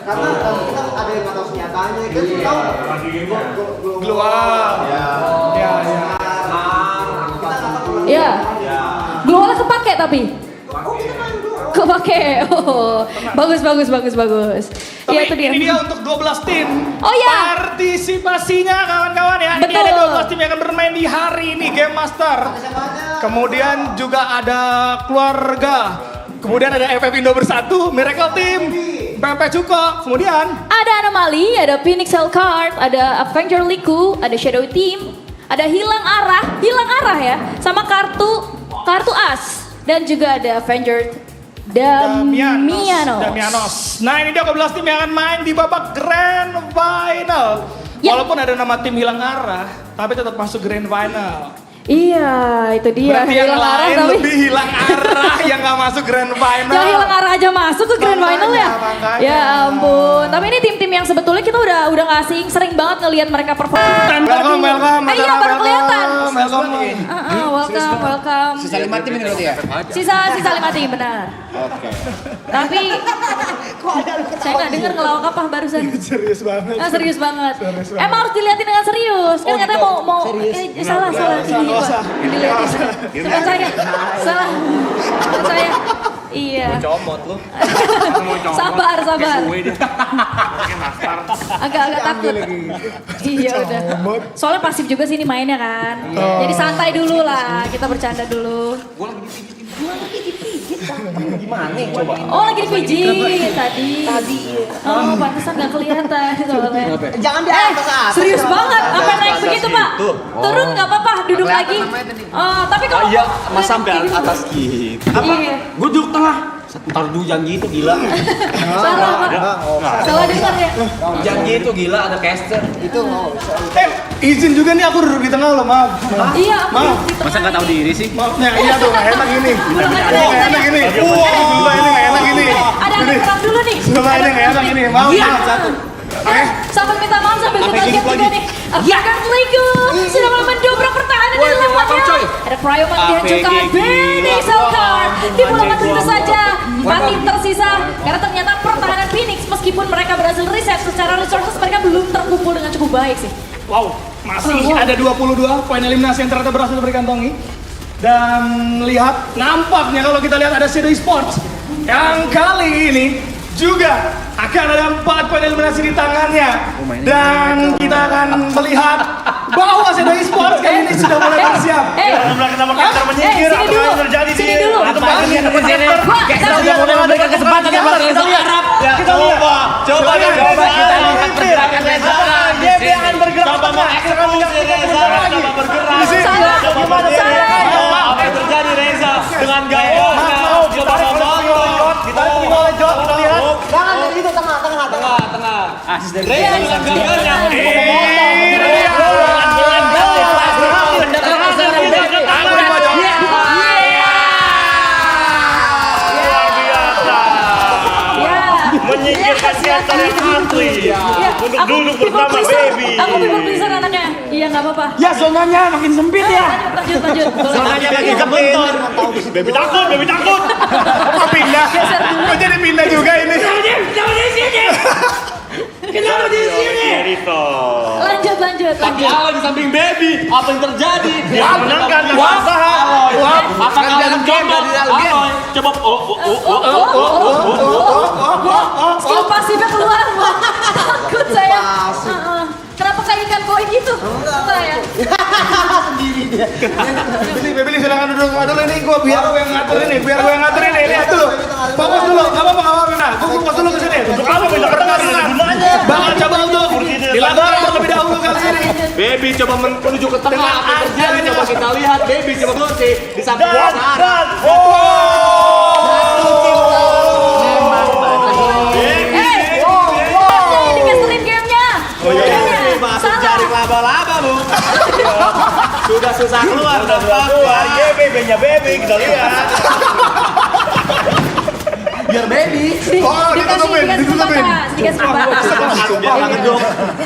Karena kita ada yang nggak tahu senjatanya, kita tuh tahu Keluar. Ya. Iya. Glownya kepake tapi. Kepake. Oh. Bagus. Iya itu dia. Ini dia untuk 12 tim. Oh ya. Partisipasinya kawan-kawan ya. Betul. Ini ada 12 tim yang akan bermain di hari ini Game Master. Kemudian juga ada keluarga. Kemudian ada FF Indo Bersatu, Miracle Team, PP Cuko. Kemudian Ada Anomali, ada Phoenix Hellcard, ada Avenger Liku, ada Shadow Team, ada Hilang Arah ya, sama kartu As, dan juga ada Avenger Damianos. Nah ini dia 12 tim yang akan main di babak Grand Final. Ya. Walaupun ada nama tim Hilang Arah, tapi tetap masuk Grand Final. Iya, itu dia. Berarti yang Hilang arah lain tapi. lebih hilang arah yang gak masuk Grand Final. Yang Hilang Arah aja masuk ke Grand Final ya? Makanya. Ya ampun. Tapi ini tim-tim yang sebetulnya kita udah gak asing, sering banget ngelihat mereka perform. Welcome. Iya, baru kelihatan. Welcome. Sisa 5 tim ini berarti ya? Sisa 5 tim, benar. Oke. Tapi saya nggak dengar ngelawak apa barusan. Serius banget. Serius banget. Emang harus dilihatin dengan serius. Kan katanya mau salah. Dilihatin. Salah saya. Iya. Comot lu. Sabar. Agak takut. Iya udah. Soalnya pasif juga sih ini mainnya kan. Jadi santai dulu lah. Kita bercanda dulu. Gimana nih coba? Oh lagi dipijit tadi. Oh pantesan nggak kelihatan soalnya. Jangan di atas. Serius banget. Apa naik begitu Pak? Turun nggak apa-apa. Duduk lagi. Oh tapi kalau Iya, mas sampai atas gitu. Iya. Gue duduk tengah. Ntar dulu jangan gitu gila. Salah Pak. Salah dengar ya. Jangan gitu gila, ada caster. Izin juga nih aku duduk di tengah loh, maaf. Iya. Maaf. Masa nggak tahu diri sih? Maafnya, iya tuh nggak enak ini. Ini nggak enak ini. Sumpah ini nggak enak ini. Ada perang dulu nih. Sumpah ini nggak enak ini. Maaf. Satu. Sambil minta maaf sambil kita lihat juga nih. Avenger Liku sudah mulai mendobrak pertahanan di levelnya. Ada Cryoman dan juga Phoenix Hellcard. Dipulangkan begitu saja. 4 tim tersisa. Karena ternyata pertahanan Phoenix meskipun mereka berhasil reset secara resources mereka belum terkumpul dengan cukup baik sih. Wow, masih ada 22 poin eliminasi yang ternyata berhasil dikantongi. Dan lihat, nampaknya kalau kita lihat ada Shadow Esports yang kali ini juga akan ada 4 poin eliminasi di tangannya. Dan kita akan melihat bahwa Shadow Esports kali ini sudah mulai bersiap. Kenapa caster menyingkir? Sini dulu. Terjadi Sini dulu. Caster udah mulai memberikan kesempatan yang bakal kita lihat. Coba kita lihat pergerakan Reza. Dia akan bergerak. Coba mau Reza. Coba bergerak. Apa yang terjadi Reza dengan gawangnya? Coba ngomong. Kita lihat. Jangan dari itu tengah. Asis dari Reza dengan gawangnya. Menyingkirkan caster yang asli untuk duduk bersama baby. Aku people pleaser anaknya. Iya nggak apa-apa. Ya zonanya makin sempit ya. Lanjut. Zonanya lagi kebentur. Baby takut. Kok pindah? Kok jadi pindah juga ini? Lanjut. Tapi Aloy di samping baby, apa yang terjadi? Dia menangkan usaha. Apa kalian coba? Aloy, coba Skill pasifnya keluar. Takut saya. Kenapa kayak ikan koi gitu? Saya. Sendiri dia. Bebeli silakan duduk dulu ini biar gue yang ngatur ini. Lihat dulu. Fokus dulu. Enggak apa-apa. Nah, gue fokus dulu ke sini. Untuk apa minta pertandingan gunanya? Bakal coba untuk dilakukan terlebih dahulu kali ini. baby coba menuju ke tengah. Apa yang terjadi? Coba kita lihat. Baby coba bersih di samping Dan Dikeselin gamenya. masuk jaring laba-laba bu. Sudah susah keluar. baby-nya baby kita lihat. Biar baby. Oh, ditutupin. Dikasih kesempatan.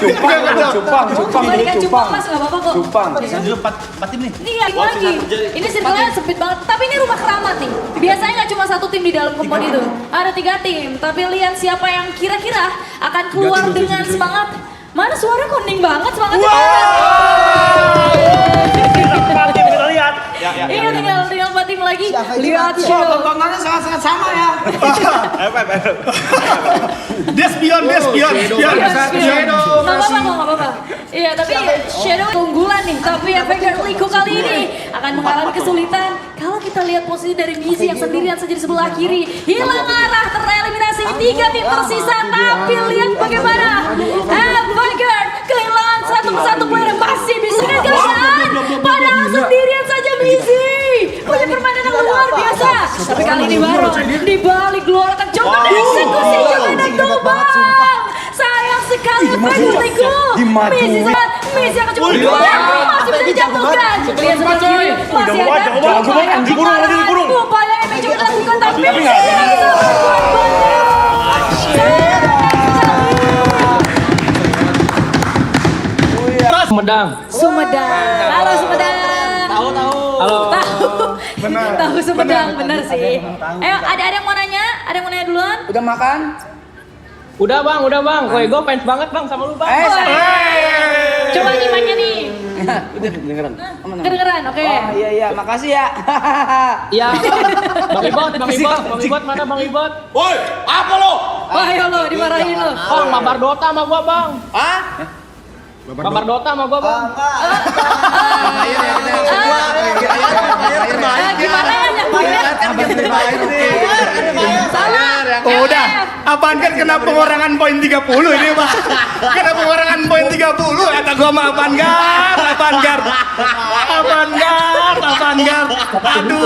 Kembalikan cupang mas, nggak apa-apa kok. Saya dulu 4 tim nih. Nih lagi. Ini circle-nya sempit banget. Tapi ini rumah keramat nih. Biasanya nggak cuma 1 tim di dalam kompon itu. Ada 3 tim. Tapi lihat siapa yang kira-kira akan keluar dengan semangat. Mana suara kuning banget semangatnya. Kita lihat. Iya tinggal 4 tim lagi. Lihat Shadow. Tontonannya sangat-sangat sama ya. Dia spion. Nggak apa-apa. Iya tapi Shadow keunggulan nih. Tapi efek dari Liko kali ini akan mengalami kesulitan. Kalau kita lihat posisi dari Mizi yang sendirian saja di sebelah kiri. Hilang arah, tereliminasi 3 tim tersisa. Tapi lihat bagaimana Vanguard kehilangan 1 persatu player yang masih bisa gagasan. Padahal sendirian saja Mizi punya permainan yang luar biasa. Tapi kali ini Baron di balik luar akan coba eksekusi gimana Dobang. Sayang sekali Vanguard Liko. Mizi akan coba masih bisa dijatuhkan. Lihat sebelah kiri masih ada upaya yang mencoba dilakukan tapi Sumedang. Halo Sumedang. Tahu. Halo. Tahu Sumedang, bener sih. Ayo, ada yang mau nanya? Ada yang mau nanya duluan? Udah makan? Udah bang, gue fans banget bang sama lu bang. Coba nih mainnya nih. Udah dengeran. Kedengeran, oke. Oh iya, makasih ya. Iya. Bang Ibot mana Bang Ibot? Woi, apa lo? Wah, ayo lo, dimarahin lo. Bang, mabar Dota sama gua bang. Hah? Mabar Dota sama gua bang. Gimana ya nyakuinnya? Salah. Oh udah, apaan kan kena pengurangan poin 30 ini Pak. Kena pengurangan poin 30, kata gua mah apaan gar. Aduh.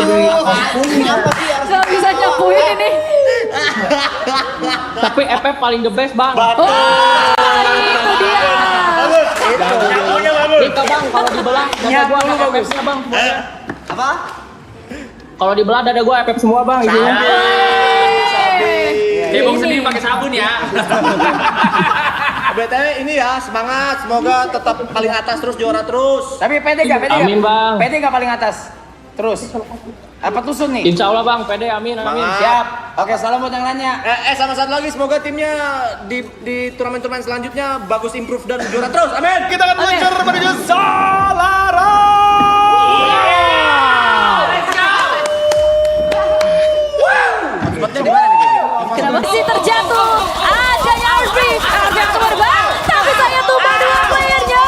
Gak bisa nyakuin ini. Tapi FF paling the best bang. Oh, itu dia. Nyakunya bagus. Ika bang, kalau dibelah dada gua ada FF-nya bang. Apa? Kalau dibelah dada gua FF semua bang isinya. Cebong sedih pakai sabun ya. BTW ini ya, semangat. Semoga tetap paling atas terus, juara terus. Tapi pede gak? Amin bang. Pede gak paling atas? Terus? Apa tusun nih? Insya Allah bang, pede amin. Siap. Oke, salam buat yang lainnya. Sama satu lagi, semoga timnya di turnamen-turnamen selanjutnya bagus improve dan juara terus. Amin. Kita akan meluncur menuju Solara. Spotnya di mana nih? Kenapa sih terjatuh? Adanya Arfi yang terbang, tapi saya tumbang 2 playernya.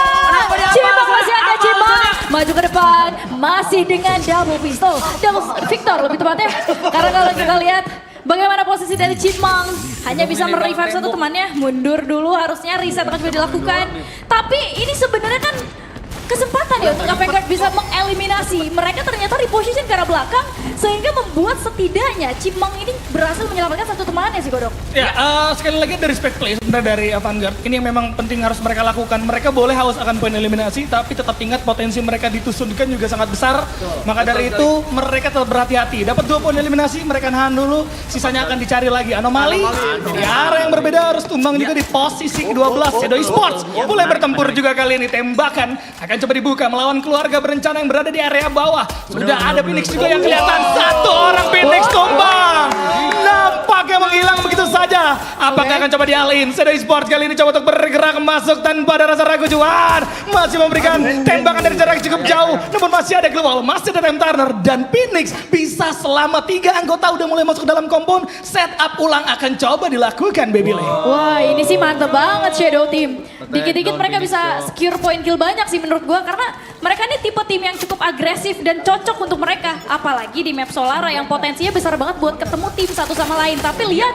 Cimong masih ada Cimong, maju ke depan, masih dengan double pistol, double victor lebih tepatnya. Karena kalau kita lihat bagaimana posisi dari Cimong, hanya bisa merevive satu temannya, mundur dulu harusnya reset akan juga dilakukan. Tapi ini sebenarnya kan kesempatan ya untuk Vanguard bisa mengeliminasi. Mereka ternyata reposition ke arah belakang sehingga membuat setidaknya Cimong ini berhasil menyelamatkan satu temannya sih Godok. Ya, sekali lagi dari respect play sebenarnya dari Vanguard. Ini yang memang penting harus mereka lakukan. Mereka boleh haus akan poin eliminasi, tapi tetap ingat potensi mereka ditusunkan juga sangat besar. Maka dari itu mereka tetap berhati-hati. Dapat 2 poin eliminasi, mereka nahan dulu. Sisanya akan dicari lagi anomali. Di arah yang berbeda harus tumbang juga di posisi ke-12. Shadow Esports mulai bertempur juga kali ini. Tembakan akan coba dibuka melawan keluarga berencana yang berada di area bawah. Sudah ada Phoenix juga yang kelihatan. 1 orang Phoenix tumbang. Nampaknya menghilang begitu saja. Apakah akan coba dialin? Shadow Esports kali ini coba untuk bergerak masuk tanpa ada rasa ragu. Juan masih memberikan tembakan dari jarak cukup jauh. Namun masih ada keluar. Masih ada Time Turner. Dan Phoenix bisa selama 3 anggota udah mulai masuk dalam kompon. Setup ulang akan coba dilakukan Baby Lay. Wah ini sih mantep banget Shadow Team. Dikit-dikit mereka bisa secure point kill banyak sih menurut gua. Karena mereka ini tipe tim yang cukup agresif dan cocok untuk mereka. Apalagi di map Solara yang potensinya besar banget buat ketemu tim satu sama lain. Tapi lihat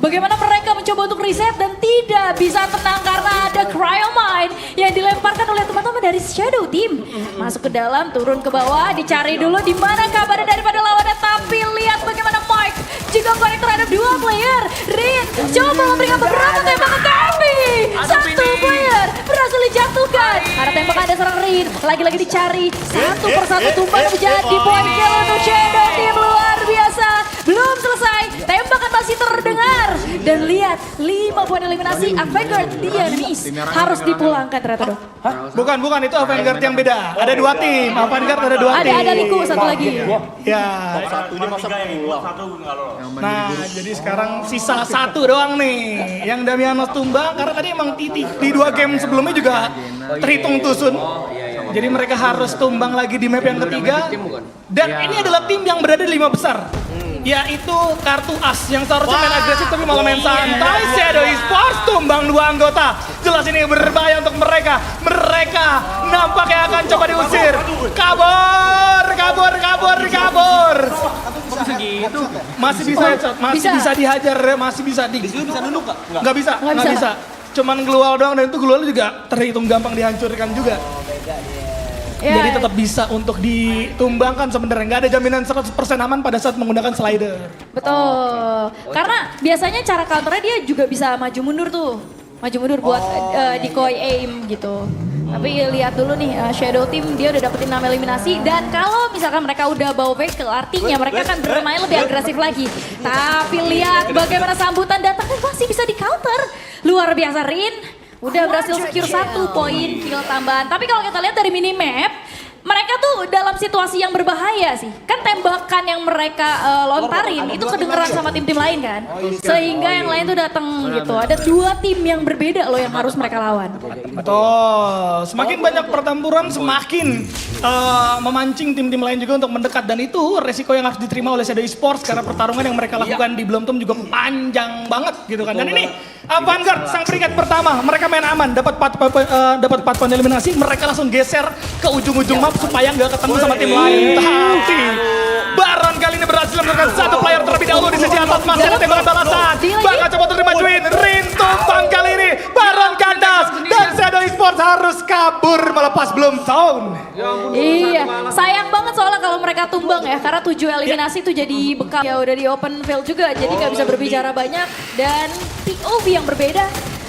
bagaimana mereka mencoba untuk reset dan tidak bisa tenang karena ada Cryomine yang dilemparkan oleh teman-teman dari Shadow Team. Masuk ke dalam, turun ke bawah, dicari dulu di mana kabarnya daripada lawannya. Tapi lihat bagaimana Mike juga connect terhadap 2 player. Rin coba memberikan beberapa tembakan tapi 1 player berhasil dijatuhkan. Ada tembakan ada serang Rin, lagi-lagi dicari. 1 persatu tumbang menjadi point kill untuk Shadow Team luar biasa. Belum selesai, tembakan masih terdengar Dan lihat, 5 poin eliminasi Avangard Dianis harus dipulangkan ternyata dong. Bukan, itu Avangard yang beda. Ada 2 tim, Avangard ada 2 tim. Ada Liku satu lagi. Ya. Satunya masa satu enggak lolos. Nah, jadi sekarang sisa 1 doang nih. Yang Damianos tumbang karena tadi emang di 2 game sebelumnya juga terhitung tusun. Jadi mereka harus tumbang lagi di map yang ketiga. Dan ini adalah tim yang berada di 5 besar. Yaitu kartu as yang seharusnya main agresif tapi malah main santai. Shadow Esports tumbang 2 anggota. Jelas ini berbahaya untuk mereka. Mereka nampaknya akan coba diusir. Kabur. Masih bisa headshot, masih bisa dihajar, masih bisa bisa nunduk nggak bisa. Cuman Glual doang dan itu Glual juga terhitung gampang dihancurkan juga. Jadi tetap bisa untuk ditumbangkan sebenarnya. Nggak ada jaminan 100% aman pada saat menggunakan slider. Betul. Karena biasanya cara counternya dia juga bisa maju mundur tuh. Maju mundur buat decoy aim gitu. Tapi lihat dulu nih Shadow Team dia udah dapetin 6 eliminasi. Dan kalau misalkan mereka udah bawa vehicle artinya mereka akan bermain lebih agresif lagi. Tapi lihat bagaimana sambutan datang dan masih bisa di counter. Luar biasa Rin. Udah berhasil secure 1 poin kill tambahan. Tapi kalau kita lihat dari minimap, mereka tuh dalam situasi yang berbahaya sih. Kan tembakan yang mereka lontarin itu kedengeran sama tim-tim lain kan. Sehingga yang lain tuh datang gitu. Ada 2 tim yang berbeda loh yang harus mereka lawan. Betul. Semakin banyak pertempuran semakin memancing tim-tim lain juga untuk mendekat. Dan itu resiko yang harus diterima oleh Shadow Esports. Karena pertarungan yang mereka lakukan di Bloomtom juga panjang banget gitu kan. Dan ini Avangard sang peringkat pertama. Mereka main aman. Dapat 4 poin eliminasi. Mereka langsung geser ke ujung-ujung map supaya nggak ketemu sama tim lain. Tapi Baron kali ini berhasil melakukan 1 player terlebih dahulu di sisi atas. Masih ada tembakan balasan. Bakal coba untuk dimajuin. Rin tumbang kali ini. Baron kandas. Dan Shadow Esports harus kabur melepas Bloomtown. Iya, sayang banget soalnya kalau mereka tumbang ya. Karena 7 eliminasi itu jadi bekal. Ya udah di open field juga. Jadi nggak bisa berbicara banyak. Dan POV yang berbeda.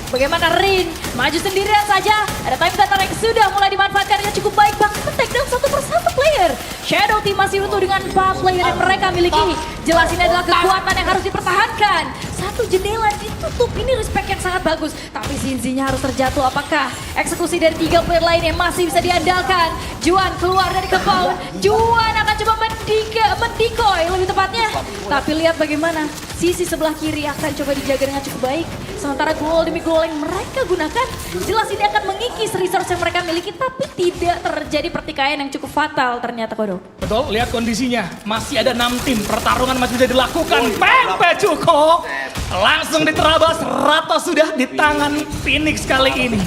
Bagaimana Rin maju sendirian saja. Ada time counter yang sudah mulai dimanfaatkan dengan cukup baik. Bahkan men-take down 1 persatu player. Shadow Team masih utuh dengan 4 player yang mereka miliki. Jelas ini adalah kekuatan yang harus dipertahankan. 1 jendela ditutup, ini respect yang sangat bagus. Tapi Zinzinya harus terjatuh. Apakah eksekusi dari 3 player lain yang masih bisa diandalkan? Juan keluar dari compound. Juan akan coba mendikoy lebih tepatnya. Tapi lihat bagaimana sisi sebelah kiri akan coba dijaga dengan cukup baik. Sementara gol demi gol yang mereka gunakan, jelas ini akan mengikis resource yang mereka miliki. Tapi tidak terjadi pertikaian yang cukup fatal ternyata Kodo. Betul, lihat kondisinya. Masih ada 6 tim, pertarungan masih bisa dilakukan. Pepe Cuko langsung diterabas, rata sudah di tangan Phoenix kali ini.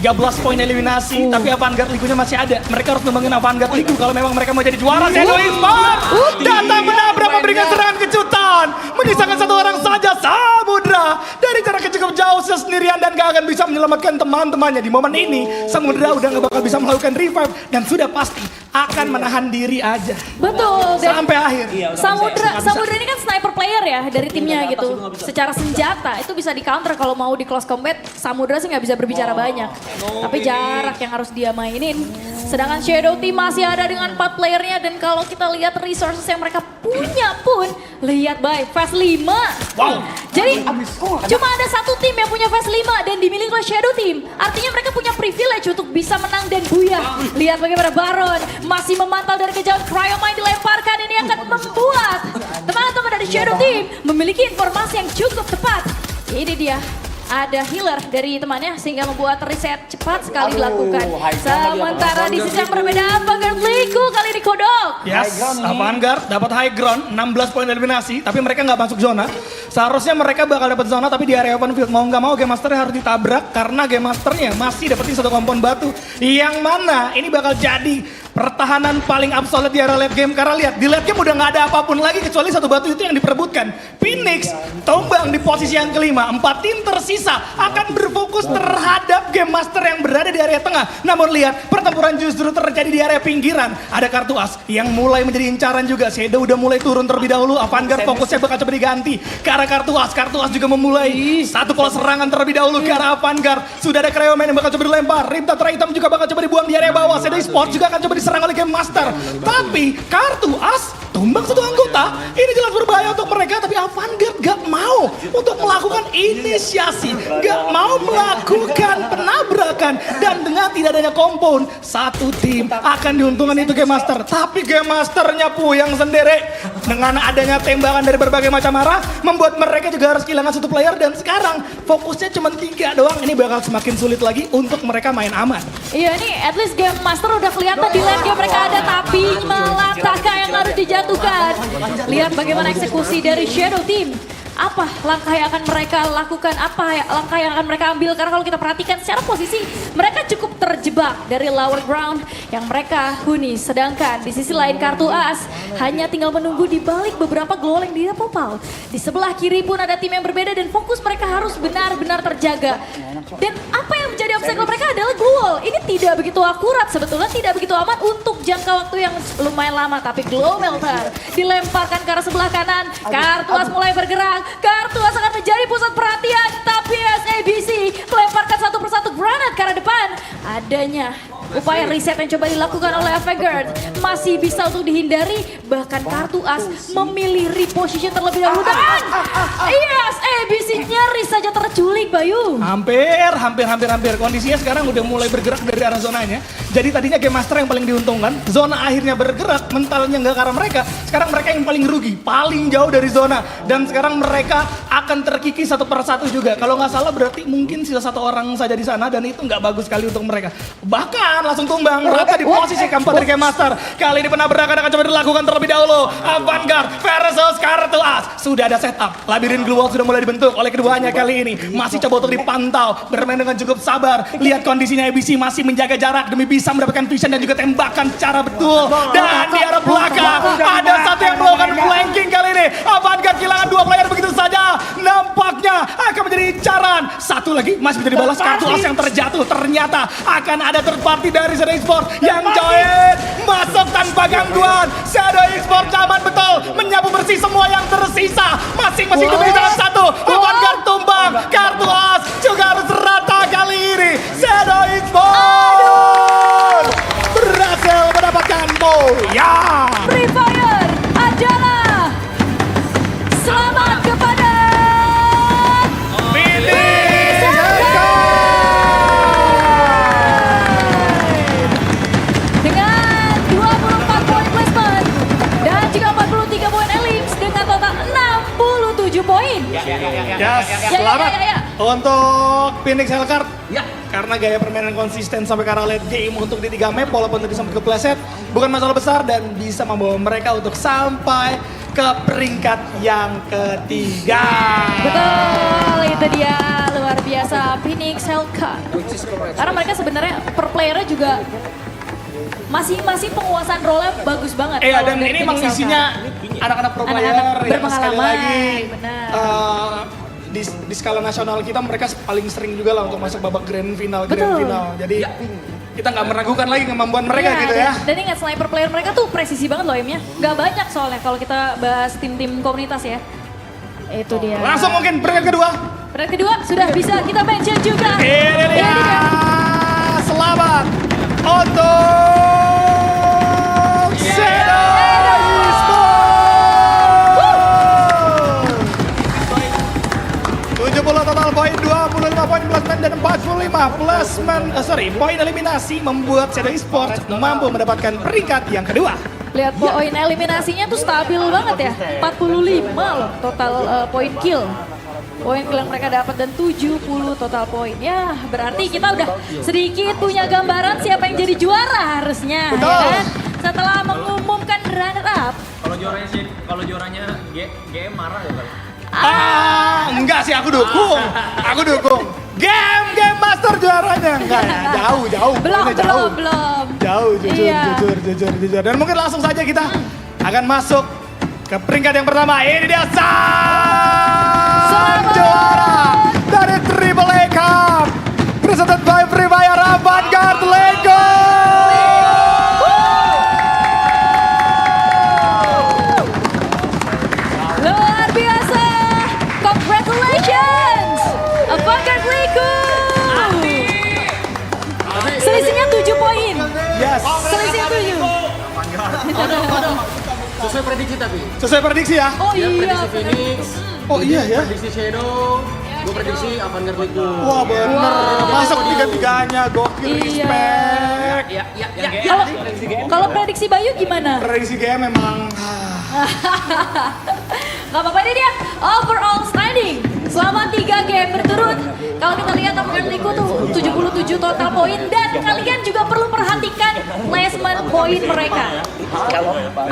13 poin eliminasi, tapi Avangard Ligunya masih ada. Mereka harus ngembangin Avangard Ligu kalau memang mereka mau jadi juara. Shadow Esports datang menabrak, memberikan serangan kejutan. Menyisakan 1 orang saja, Samudra. Dari jarak yang cukup jauh sendirian dan gak akan bisa menyelamatkan teman-temannya. Di momen ini, Samudra udah gak bakal bisa melakukan revive. Dan sudah pasti akan menahan diri aja. Betul. Sampai akhir. Samudra ini kan sniper player ya dari timnya gitu. Secara senjata itu bisa di counter kalau mau di close combat. Samudra sih nggak bisa berbicara banyak. Tapi jarak yang harus dia mainin. Sedangkan Shadow Team masih ada dengan 4 playernya. Dan kalau kita lihat resources yang mereka punya pun, lihat baik, phase 5. Wow. Jadi cuma ada 1 tim yang punya phase 5 dan dimiliki oleh Shadow Team. Artinya mereka punya privilege untuk bisa menang dan buyah. Lihat bagaimana Baron masih memantau dari kejauhan. Cryomine dilemparkan, ini akan membuat teman-teman dari Shadow Team memiliki informasi yang cukup tepat. Ini dia. Ada healer dari temannya sehingga membuat reset cepat sekali dilakukan. Sementara di sisi yang berbeda Avangard Ligu kali ini kodok. Yes, Avangard dapat high ground, 16 poin eliminasi, tapi mereka nggak masuk zona. Seharusnya mereka bakal dapat zona, tapi di area open field mau nggak mau Game Masternya harus ditabrak karena Game Masternya masih dapetin 1 kompon batu. Yang mana ini bakal jadi pertahanan paling absolut di area late game. Karena lihat, di late game udah nggak ada apapun lagi kecuali 1 batu itu yang diperebutkan. Phoenix tumbang di posisi yang kelima. 4 tim tersisa akan berfokus terhadap Game Master yang berada di area tengah. Namun lihat, pertempuran justru terjadi di area pinggiran. Ada kartu as yang mulai menjadi incaran juga. Shadow udah mulai turun terlebih dahulu. Avangard fokusnya bakal coba diganti ke arah kartu as. Kartu as juga memulai 1 pola serangan terlebih dahulu ke arah Avangard. Sudah ada Cryomine yang bakal coba dilempar. Rim Tatra hitam juga bakal coba dibuang di area bawah. Shadow Esports juga akan coba diserang oleh Game Master. Tapi kartu as tumbang satu anggota, ini jelas berbahaya untuk mereka, tapi Avantgarde gak mau untuk melakukan inisiasi, gak mau melakukan penabrakan, dan dengan tidak adanya compound, satu tim akan diuntungkan itu Game Master. Tapi Game Masternya puyeng sendiri, dengan adanya tembakan dari berbagai macam arah, membuat mereka juga harus kehilangan satu player, dan sekarang fokusnya cuma 3 doang, ini bakal semakin sulit lagi untuk mereka main aman. Iya nih, at least Game Master udah kelihatan di lane game mereka ada, tapi malah Taka yang harus dijatuhkan. Lihat bagaimana eksekusi dari Shadow Team. Apa langkah yang akan mereka lakukan, langkah yang akan mereka ambil, karena kalau kita perhatikan secara posisi mereka cukup terjebak dari lower ground yang mereka huni, sedangkan di sisi lain kartu as hanya tinggal menunggu di balik beberapa glowing di Popal. Di sebelah kiri pun ada tim yang berbeda dan fokus mereka harus benar-benar terjaga. Dan apa yang menjadi obstacle mereka adalah glow. Ini tidak begitu akurat, sebetulnya tidak begitu aman untuk jangka waktu yang lumayan lama, tapi glow melter dilemparkan ke arah sebelah kanan, kartu as mulai bergerak. Kartu as akan menjadi pusat perhatian, tapi SABC melemparkan satu persatu granat ke arah depan. Adanya upaya reset yang coba dilakukan oleh Avantgarde masih bisa untuk dihindari, bahkan kartu as memilih reposition terlebih dahulu dan yes, ABC nyaris saja terculik Bayu. Hampir. Kondisinya sekarang udah mulai bergerak dari arah zonanya. Jadi tadinya Game Master yang paling diuntungkan, zona akhirnya bergerak, mentalnya nggak ke arah mereka. Sekarang mereka yang paling rugi, paling jauh dari zona. Dan sekarang mereka akan terkikis satu persatu juga. Kalau nggak salah berarti mungkin sisa 1 orang saja di sana, dan itu nggak bagus sekali untuk mereka. Bahkan langsung tumbang rata di posisi keempat dari Game Master. Kali ini penabrakan akan coba dilakukan terlebih dahulu. Avantgarde versus kartu as. Sudah ada setup. Labirin Glue Wall sudah mulai dibentuk oleh keduanya kali ini. Masih coba untuk dipantau. Bermain dengan cukup sabar. Lihat kondisinya ABC masih menjaga jarak demi bisa mendapatkan vision dan juga tembakan secara betul. Dan di arah belakang ada satu yang melakukan flanking kali ini. Avantgarde kehilangan 2 player begitu saja. Nampaknya akan menjadi incaran. Satu lagi masih bisa dibalas, kartu as yang terjatuh. Ternyata akan ada third party dari Shadow Esports yang join. Masuk tanpa gangguan. Shadow Esports aman betul. Menyapu bersih semua yang tersisa. Masing-masing demi salah satu. Avantgarde tumbang. Kartu as juga harus rata kali ini. Shadow Esports berhasil mendapatkan poin. Free Fire adalah selamat kepada dengan 24 poin placement dan juga 43 poin Elix dengan total 67 poin. Yes, selamat ya. untuk Phoenix Hellcard. Karena gaya permainan konsisten sampai ke arah late game untuk di 3 map, walaupun tadi sempat kepleset, bukan masalah besar dan bisa membawa mereka untuk sampai ke peringkat yang ketiga. Betul, itu dia luar biasa Phoenix Hellcard. Karena mereka sebenarnya per playernya juga masing-masing penguasaan role-nya bagus banget. Iya, kalau dan dari ini Phoenix emang isinya Hellcard. anak-anak pro player Anak-anak yang sekali berpengalaman, lagi benar. di skala nasional kita mereka paling sering juga lah untuk masuk babak grand final. Betul. Jadi kita nggak meragukan lagi kemampuan mereka Iya, gitu ya. Dan ingat sniper player mereka tuh presisi banget loh aimnya. Gak banyak soalnya kalau kita bahas tim-tim komunitas ya. Itu dia. Langsung mungkin peringkat kedua. Peringkat kedua sudah bisa kita mention juga. Ini dia. Selamat untuk Shadow Esports. 70 total poin, 25 poin placement dan 45 placement, poin eliminasi membuat Shadow Esports mampu mendapatkan peringkat yang kedua. Lihat poin eliminasinya tuh stabil banget ya. 45 loh total poin kill. Poin kill yang mereka dapat dan 70 total poin. Ya, berarti kita udah sedikit punya gambaran siapa yang jadi juara harusnya. Betul. Ya kan? Setelah mengumumkan runner up. Kalau juaranya GM marah ya kali. Enggak sih, aku dukung. Game Master juaranya. Enggak ya, jauh. Belum. Jauh, jujur. Dan mungkin langsung saja kita akan masuk ke peringkat yang pertama. Ini dia sang juara dari Triple A Cup. Presented by Free Fire Avantgarde Lego. Luar biasa. Congratulations. Avantgarde Lego. Selisihnya 7 poin. Yes. Selisihnya 7. Sesuai prediksi tapi. Sesuai prediksi ya? Oh Dia iya. prediksi Phoenix. Oh iya ya? Prediksi Shadow. Gue prediksi Avantgarde Liku. Wah bener, masuk tiga-tiganya, gokil, Iya. respect. Kalau prediksi Bayu gimana? Prediksi game memang Gak apa-apa, ini dia overall standing selama 3 game berturut. Kalau kita lihat Avantgarde Liku tuh 77 total poin, dan kalian juga perlu perhatikan placement poin mereka.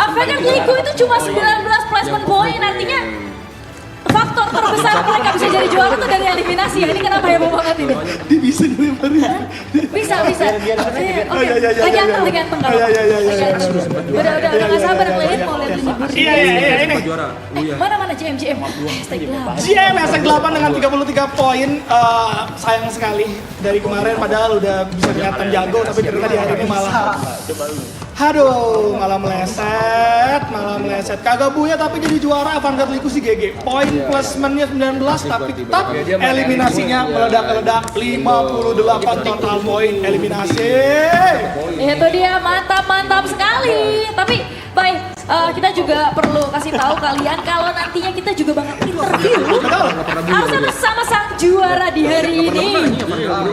Avantgarde Liku itu cuma 19 placement poin, artinya faktor terbesar mereka bisa jadi juara tuh dari eliminasi ya. Ini kenapa heboh banget ini? dia bisa ngelemparin. Bisa. Oke, iya, iya. lagi anteng nggak apa-apa. Iya. Lagi anteng. Udah nggak sabar ngeliat mau lihat nyebur. Iya, ini. Juara. Mana GM. Hashtag gelap. GM SN8 dengan 33 poin, sayang sekali dari kemarin padahal udah bisa kelihatan jago, tapi ternyata di hari ini malah meleset. Kagak buya tapi jadi juara Avantgarde Liku si GG. Poin placementnya 19 tapi tetap eliminasinya meledak-ledak 58 total poin eliminasi. Itu dia, mantap sekali. Tapi kita juga perlu kasih tahu kalian kalau nantinya kita juga bakal interview harusnya bersama sang juara di hari ini. Sang juara.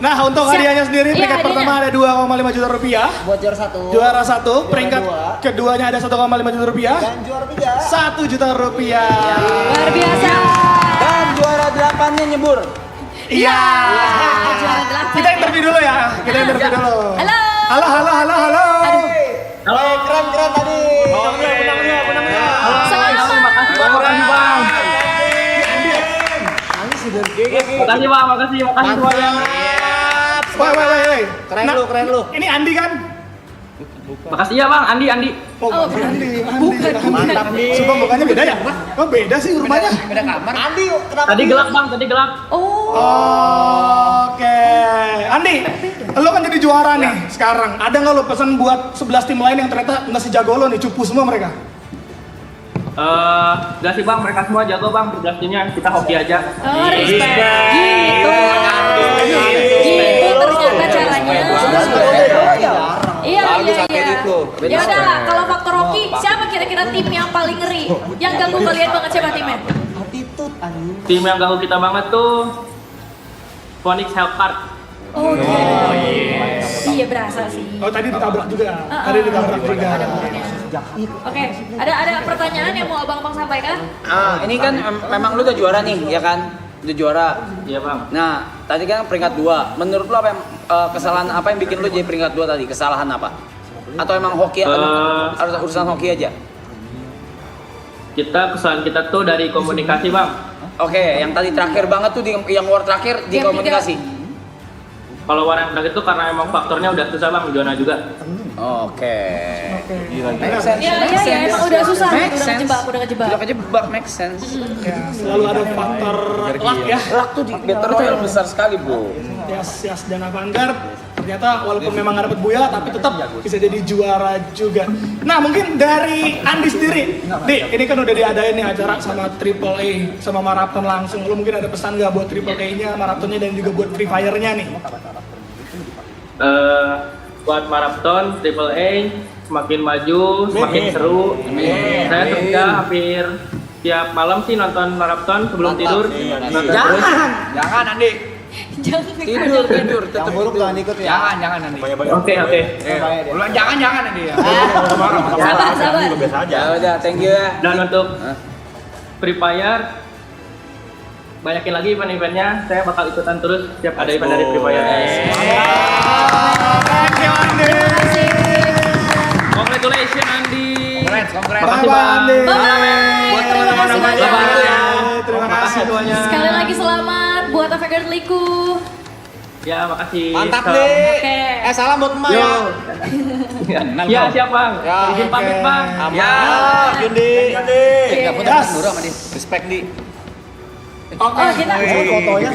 Nah, untuk hadiahnya sendiri Iya, peringkat pertama ada 2,5 juta rupiah. Buat juara 1. Juara 1, peringkat keduanya ada 1,5 juta rupiah. Dan juara 3. 1 juta rupiah. Luar biasa. Dan juara 8-nya nyebur. Iya. Juara 8. Kita interview dulu ya. Halo. Halo. Halo, keren tadi. Menangnya. Selamat. Makasih bang. Makasih semuanya. Woi. Keren lu. Ini Andi kan? Makasih ya bang, Andi. Oh, Andi. Mantap nih. Sumpah mukanya beda ya? Oh, beda sih rumahnya. Beda kamar. Andi, kenapa? Tadi gelap bang, tadi gelap. Oh. Oke. Andi, lo kan jadi juara nih sekarang. Ada nggak lo pesan buat 11 tim lain yang ternyata nggak sejago lo nih, cupu semua mereka? Udah sih bang, mereka semua jago bang, berjelasinnya kita hoki aja. Oh, respect. Gitu ternyata caranya. Iya. Ya udah, kalau faktor hoki, siapa kira-kira tim yang paling ngeri? Yang ganggu kalian banget siapa timnya? Tim yang ganggu kita banget tuh Phoenix Hellcard. Oke. Iya berasa sih. Oh, tadi ditabrak juga. Oke, ada pertanyaan yang mau abang-abang sampaikan? Ini kan memang lu udah juara nih, ya kan? Udah juara. Iya bang. Nah, tadi kan peringkat 2. Menurut lu apa yang kesalahan apa yang bikin lu jadi peringkat 2 tadi? Kesalahan apa? Atau emang hoki harus urusan hoki aja? Kesalahan kita tuh dari komunikasi bang. Oke, yang tadi terakhir banget tuh yang war terakhir di Yang komunikasi. Kalau warna terakhir itu karena emang faktornya udah susah bang, zona juga. Oke. Iya, emang udah susah, udah kejebak. Sudah kejebak, make sense. Ya, selalu ada faktor luck ya. Luck tuh di Battle Royale besar sekali, bro. Yes, dan Avantgarde ternyata walaupun memang nggak dapet buya tapi tetap bisa jadi juara juga. Nah, mungkin dari Andi sendiri, ini kan udah diadain nih acara sama Triple A sama Marathon langsung. Lu mungkin ada pesan nggak buat Triple A-nya, Marathonnya, dan juga buat Free Fire-nya nih? Buat Marathon, Triple A semakin maju, semakin seru. Saya kerja hampir tiap malam sih nonton Marathon sebelum tidur. Nonton terus. Jangan Andi. Jangan Tidur, tetap buruk jangan ikut ya. Jangan Andi. Oke. Ulang jangan Andi ya. Sabar. Biasa aja. Ya udah, thank you ya. Dan untuk Free Fire, banyakin lagi event-eventnya. Saya bakal ikutan terus setiap ada event dari Free Fire. Thank you, Andi. Congratulations Andi. Congrats. Makasih bang. Bye-bye. Terima kasih banyak. Terima kasih semuanya. Sekali lagi selamat buat Avantgarde Liku. Ya, makasih. Mantap Salam. nih. Oke. Salam buat emak Yo. ya. Ya, siap bang. Izin pamit bang. Ya, Yundi. Enggak foto Yes. Nurul sama dia. Respect di. Oh, kita Fotonya.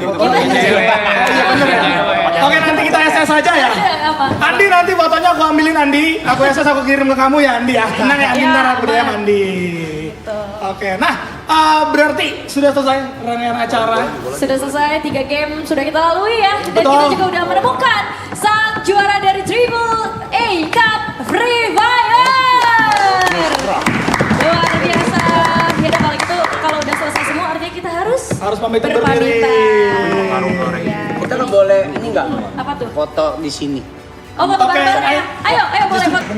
Oke, nanti kita SS aja ya. apa? Andi, nanti fotonya aku ambilin Andi. Aku SS, aku kirim ke kamu ya Andi ya. Tenang ya Andi, Ya, ntar aku DM aman. Andi. Oke, nah berarti sudah selesai rangkaian acara. Sudah selesai 3 game sudah kita lalui ya, dan Betul. kita juga udah menemukan sang juara dari Triple A Cup Free Fire. Luar biasa. Ya udah kalau gitu, kalau udah selesai semua artinya kita harus pamit undur diri. berpamitan. Ya. Kita nggak boleh ini nggak? Apa tuh? Foto di sini. Oh, foto Oke, bareng-bareng ya. Ayo boleh foto.